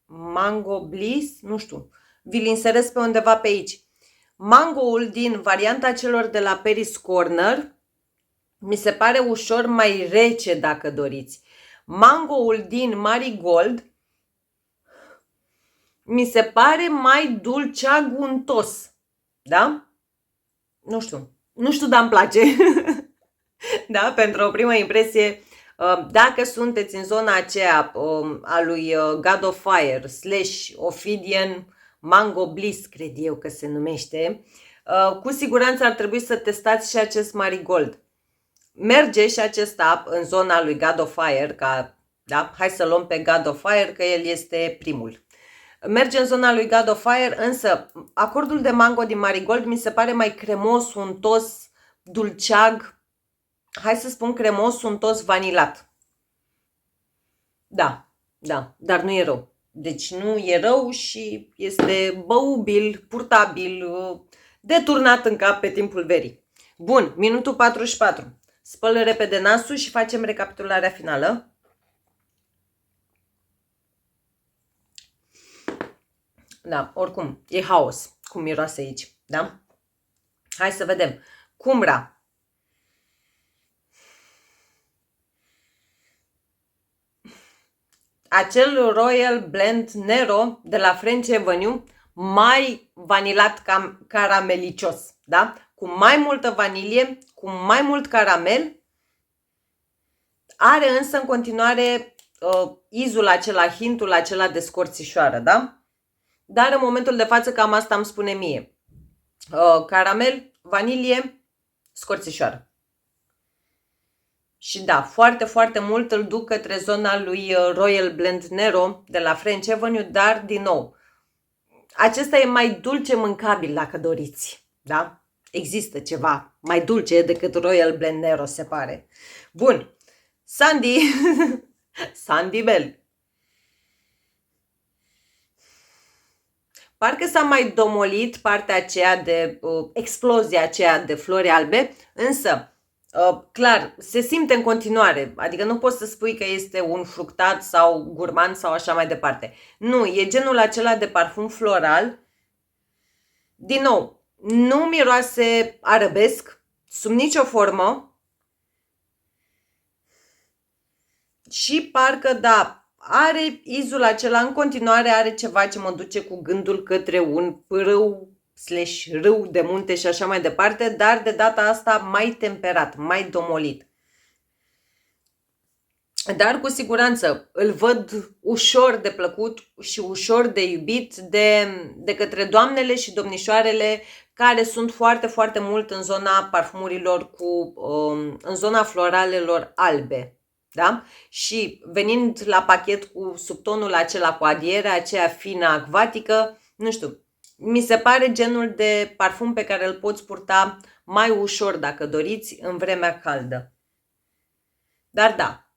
Speaker 2: Mango Bliss, nu știu, vi-l inserez pe undeva pe aici. Mangoul din varianta celor de la Paris Corner mi se pare ușor mai rece, dacă doriți. Mangoul din Marigold mi se pare mai dulceaguntos, da? Nu știu, dar îmi place. Da, pentru o primă impresie, dacă sunteți în zona aceea a lui God of Fire / Ophidian Mango Bliss, cred eu că se numește, cu siguranță ar trebui să testați și acest Marigold. Merge și acesta în zona lui God of Fire, da? Hai să luăm pe God of Fire, că el este primul. Merge în zona lui God of Fire, însă acordul de mango din Marigold mi se pare mai cremos, untos, dulceag, hai să spun cremos, untos, vanilat. Da, dar nu e rău. Deci nu e rău și este băubil, purtabil, deturnat în cap pe timpul verii. Bun, minutul 44. Spălă repede nasul și facem recapitularea finală. Da, oricum, e haos cum miroase aici, da? Hai să vedem. Cumbra. Acel Royal Blend Nero de la French Avenue, mai vanilat caramelicios, da? Cu mai multă vanilie, cu mai mult caramel, are însă în continuare izul acela, hintul acela de scorțișoară, da? Dar în momentul de față cam asta îmi spune mie. Caramel, vanilie, scorțișoară. Și da, foarte, foarte mult îl duc către zona lui Royal Blend Nero de la French Avenue, dar din nou, acesta e mai dulce mâncabil dacă doriți, da? Există ceva mai dulce decât Royal Blend Nero, se pare. Bun, Sandy, Sandy Bell. Parcă s-a mai domolit partea aceea de explozia aceea de flori albe, însă clar, se simte în continuare, adică nu poți să spui că este un fructat sau gurmand sau așa mai departe. Nu, e genul acela de parfum floral. Din nou, nu miroase arabesc, sub nicio formă și parcă, da, are izul acela, în continuare are ceva ce mă duce cu gândul către un pârâu / râu de munte și așa mai departe, dar de data asta mai temperat, mai domolit. Dar cu siguranță îl văd ușor de plăcut și ușor de iubit de către doamnele și domnișoarele care sunt foarte, foarte mult în zona parfumurilor în zona floralelor albe. Da? Și venind la pachet cu subtonul acela cu adierea aceea fină acvatică, nu știu, mi se pare genul de parfum pe care îl poți purta mai ușor dacă doriți în vremea caldă. Dar da,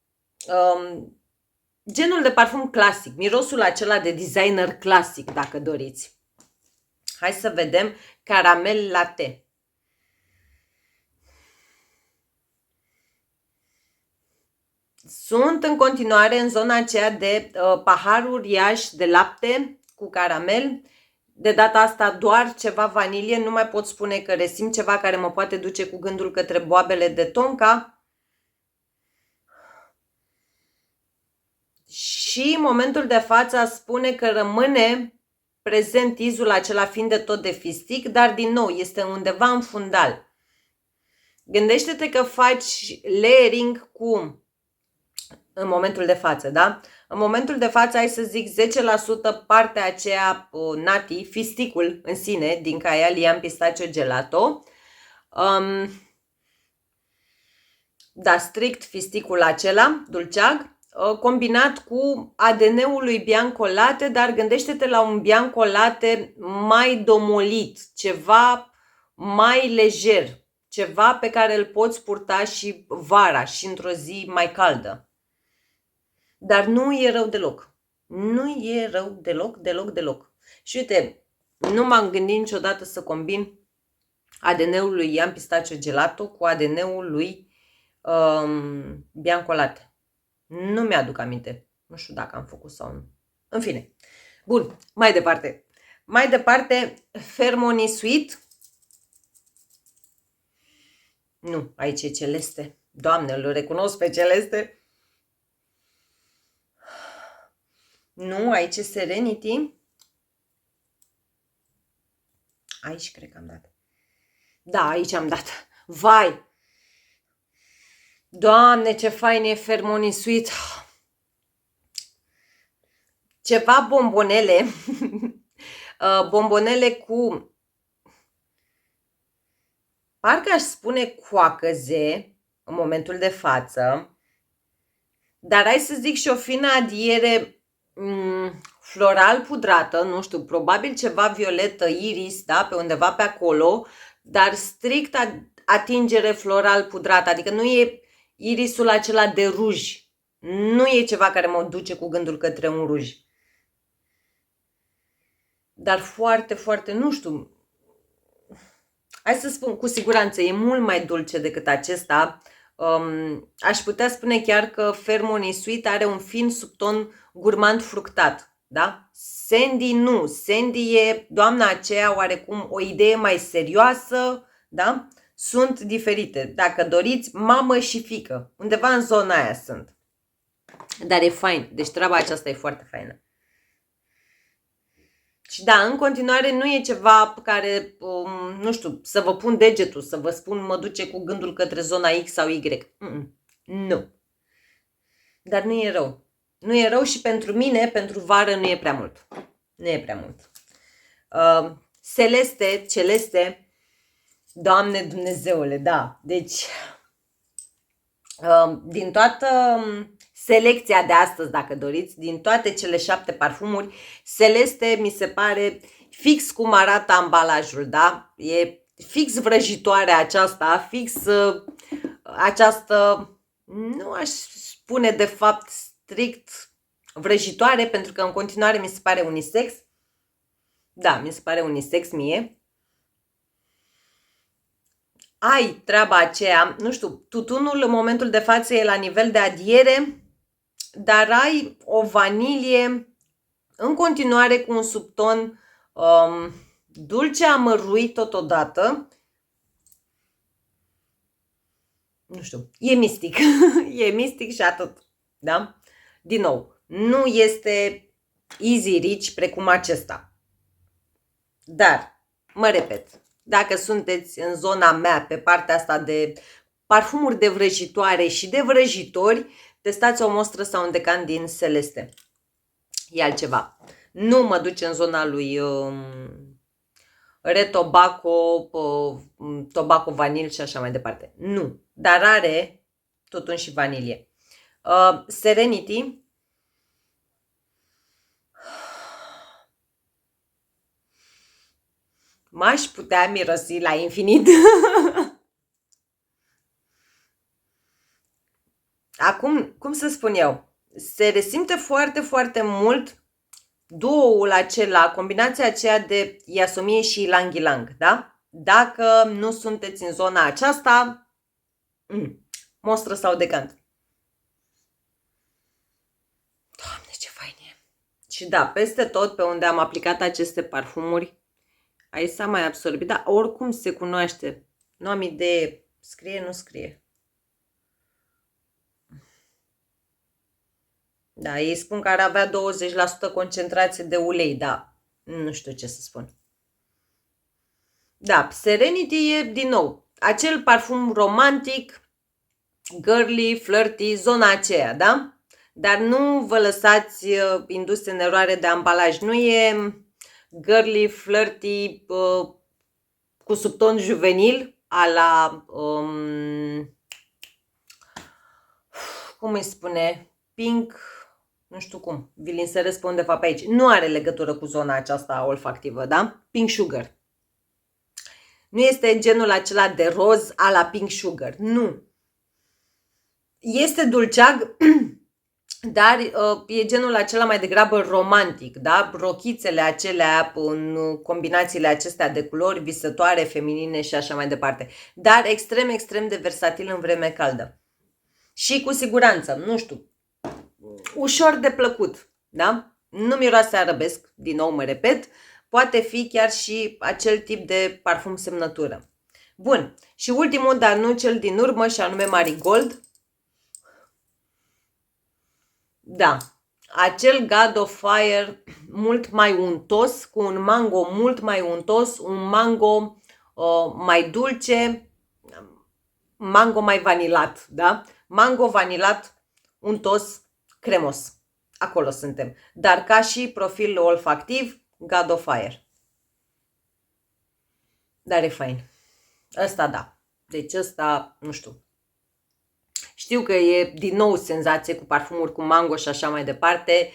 Speaker 2: genul de parfum clasic, mirosul acela de designer clasic dacă doriți. Hai să vedem caramel latte. Sunt în continuare în zona aceea de pahar uriaș de lapte cu caramel. De data asta doar ceva vanilie, nu mai pot spune că resimt ceva care mă poate duce cu gândul către boabele de tonka. Și în momentul de față spune că rămâne prezent izul acela fiind de tot de fistic, dar din nou este undeva în fundal. Gândește-te că faci layering în momentul de față, da? În momentul de față ai să zic 10% partea aceea nati, fisticul în sine, din caia Liam Pistachio Gelato. Da, strict fisticul acela, dulceag, combinat cu ADN-ul lui Bianco Latte, dar gândește-te la un Bianco Latte mai domolit, ceva mai lejer, ceva pe care îl poți purta și vara și într-o zi mai caldă. Dar nu e rău deloc. Nu e rău deloc, deloc, deloc. Și uite, nu m-am gândit niciodată să combin ADN-ul lui Liam Pistachio Gelato cu ADN-ul lui Bianco Latte. Nu mi-aduc aminte. Nu știu dacă am făcut sau nu. În fine. Bun, mai departe. Mai departe, Fermoni Sweet. Nu, aici e Celeste. Doamne, îl recunosc pe Celeste. Nu, aici e Serenity. Aici cred că am dat. Da, aici am dat. Vai! Doamne, ce fain e Fermoni Sweet! Ceva bombonele. Bombonele cu... Parcă aș spune coacăze în momentul de față. Dar hai să zic și o fină adiere floral pudrată, nu știu, probabil ceva violetă, iris, da, pe undeva pe acolo, dar strict atingere floral pudrată, adică nu e irisul acela de ruj, nu e ceva care mă duce cu gândul către un ruj. Dar foarte, foarte, nu știu, hai să spun, cu siguranță e mult mai dulce decât acesta. Aș putea spune chiar că Fermoni Sweet are un fin subton gurmand fructat, da? Sandy nu, Sandy e doamna aceea oarecum o idee mai serioasă, da? Sunt diferite, dacă doriți, mamă și fiică, undeva în zona aia sunt. Dar e fain, deci treaba aceasta e foarte faină. Și da, în continuare nu e ceva care, nu știu, să vă pun degetul, să vă spun mă duce cu gândul către zona X sau Y. Nu. Dar nu e rău. Nu e rău și pentru mine, pentru vară nu e prea mult. Nu e prea mult. Celeste, Celeste, Doamne Dumnezeule, da. Deci, din toată selecția de astăzi, dacă doriți, din toate cele 7 parfumuri, Celeste mi se pare fix cum arată ambalajul, da? E fix vrăjitoarea aceasta, fix această, nu aș spune de fapt strict vrăjitoare, pentru că în continuare mi se pare unisex. Da, mi se pare unisex mie. Ai treaba aceea, nu știu, tutunul în momentul de față e la nivel de adiere, dar ai o vanilie în continuare cu un subton dulce amăruit totodată. Nu știu, e mistic. E mistic și atât. Da? Din nou, nu este easy rich precum acesta. Dar, mă repet, dacă sunteți în zona mea, pe partea asta de parfumuri de vrăjitoare și de vrăjitori, testați o mostră sau un decant din Celeste. E altceva. Nu mă duce în zona lui Red Tobacco, Tobacco Vanil și așa mai departe. Nu. Dar are totuși și vanilie. Serenity. M-aș putea mirosi la infinit. Acum, cum să spun eu, se resimte foarte, foarte mult duoul acela, combinația aceea de Yasomie și Ylang Ylang, da? Dacă nu sunteți în zona aceasta, mostră sau decant. Doamne, ce fain e! Și da, peste tot pe unde am aplicat aceste parfumuri, aici s-a mai absorbit, dar oricum se cunoaște. Nu am idee, scrie, nu scrie. Da, ei spun că ar avea 20% concentrație de ulei, da, nu știu ce să spun. Da, Serenity e din nou acel parfum romantic, girly, flirty, zona aceea, da? Dar nu vă lăsați indus în eroare de ambalaj. Nu e girly, flirty, cu subton juvenil, a la, cum îi spune, pink, nu știu cum, vi-l inserez pe undeva pe aici. Nu are legătură cu zona aceasta olfactivă, da? Pink Sugar. Nu este genul acela de roz a la Pink Sugar, nu. Este dulceag, dar e genul acela mai degrabă romantic, da? Rochițele acelea în combinațiile acestea de culori, visătoare, feminine și așa mai departe. Dar extrem, extrem de versatil în vreme caldă. Și cu siguranță, nu știu, ușor de plăcut, da? Nu miroase arabesc, din nou mă repet, poate fi chiar și acel tip de parfum semnătură. Bun, și ultimul, dar nu cel din urmă, și anume Marigold. Da, acel God of Fire mult mai untos, cu un mango mult mai untos, un mango mai dulce, mango mai vanilat, da? Mango vanilat, untos, cremos. Acolo suntem. Dar ca și profil olfactiv, God of Fire. Dar e fain. Ăsta da. Deci ăsta, nu știu. Știu că e din nou senzație cu parfumuri cu mango și așa mai departe.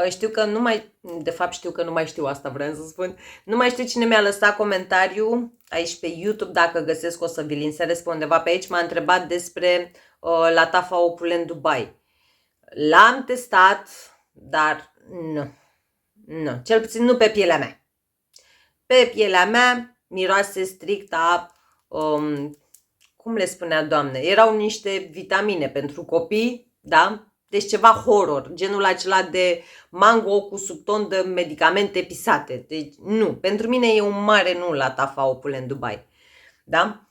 Speaker 2: Știu că nu mai, de fapt știu că nu mai știu, asta vreau să spun. Nu mai știu cine mi-a lăsat comentariu aici pe YouTube, dacă găsesc o să vi-l inserez pe undeva pe aici. M-a întrebat despre Latafa Opulent Dubai. L-am testat, dar nu. Nu, cel puțin nu pe pielea mea. Pe pielea mea miroase strict a, cum le spunea doamne, erau niște vitamine pentru copii, da? Deci ceva horror, genul acela de mango cu subton de medicamente pisate. Deci nu, pentru mine e un mare nu la Tafa Opulent Dubai. Da?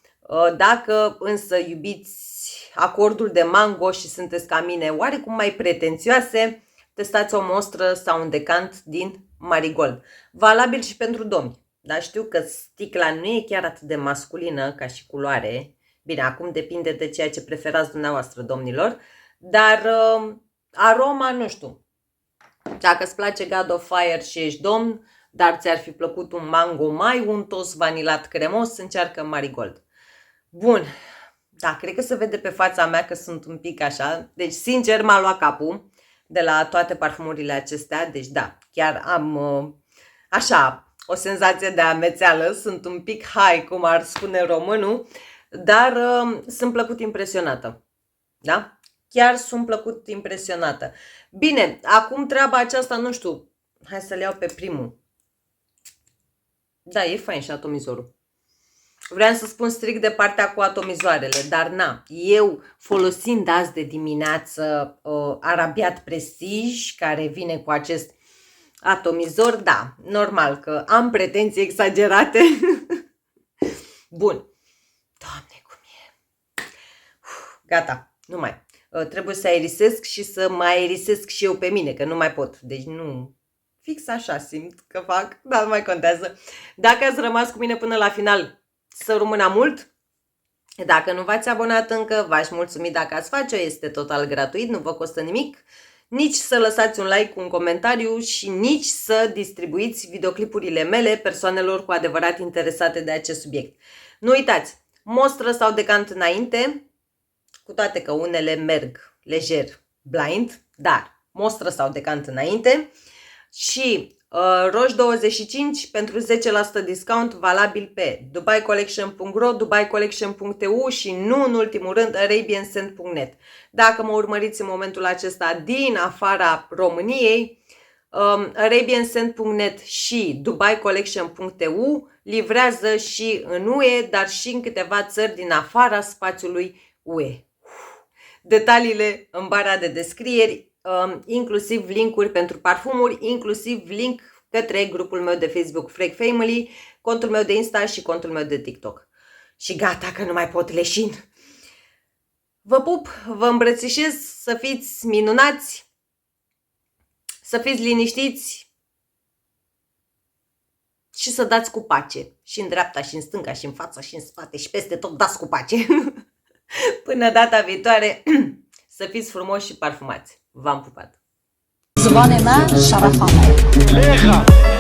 Speaker 2: Dacă însă iubiți acordul de mango și sunteți ca mine oarecum mai pretențioase, testați o mostră sau un decant din Marigold. Valabil și pentru domni. Dar știu că sticla nu e chiar atât de masculină ca și culoare. Bine, acum depinde de ceea ce preferați dumneavoastră, domnilor. Dar aroma, nu știu, Dacă îți place God of Fire și ești domn, dar ți-ar fi plăcut un mango mai untos, vanilat cremos, încearcă Marigold. Bun, da, cred că se vede pe fața mea că sunt un pic așa, deci sincer m-a luat capul de la toate parfumurile acestea, deci da, chiar am așa o senzație de amețeală, sunt un pic high, cum ar spune românul, dar sunt plăcut impresionată, da? Chiar sunt plăcut impresionată. Bine, acum treaba aceasta, nu știu, hai să le iau pe primul. Da, e fain și atomizorul. Vreau să spun strict de partea cu atomizoarele, dar na, eu folosind azi de dimineață Arabiat Prestige, care vine cu acest atomizor, da, normal că am pretenții exagerate. Bun. Doamne, cum e. Gata, nu mai. Trebuie să aerisesc și să mă aerisesc și eu pe mine, că nu mai pot. Deci nu... Fix așa simt că fac, dar nu mai contează. Dacă ați rămas cu mine până la final, să rămână mult. Dacă nu v-ați abonat încă, v-aș mulțumi dacă ați face-o, este total gratuit, nu vă costă nimic. Nici să lăsați un like cu un comentariu și nici să distribuiți videoclipurile mele persoanelor cu adevărat interesate de acest subiect. Nu uitați, mostră sau decant înainte, cu toate că unele merg lejer blind, dar mostră sau decant înainte. Și roș 25 pentru 10% discount valabil pe dubaicollection.ro, dubaicollection.eu și nu în ultimul rând arabianscent.net. Dacă mă urmăriți în momentul acesta din afara României, arabianscent.net și dubaicollection.eu livrează și în UE, dar și în câteva țări din afara spațiului UE. Detaliile în bara de descrieri, inclusiv linkuri pentru parfumuri, inclusiv link către grupul meu de Facebook Frag Family, contul meu de Insta și contul meu de TikTok. Și gata că nu mai pot leșin. Vă pup, vă îmbrățișez, să fiți minunați, să fiți liniștiți și să dați cu pace. Și în dreapta, și în stânga, și în fața, și în spate, și peste tot dați cu pace. Până data viitoare, să fiți frumoși și parfumați. V-am pupat!
Speaker 1: زبان ما شرف عمر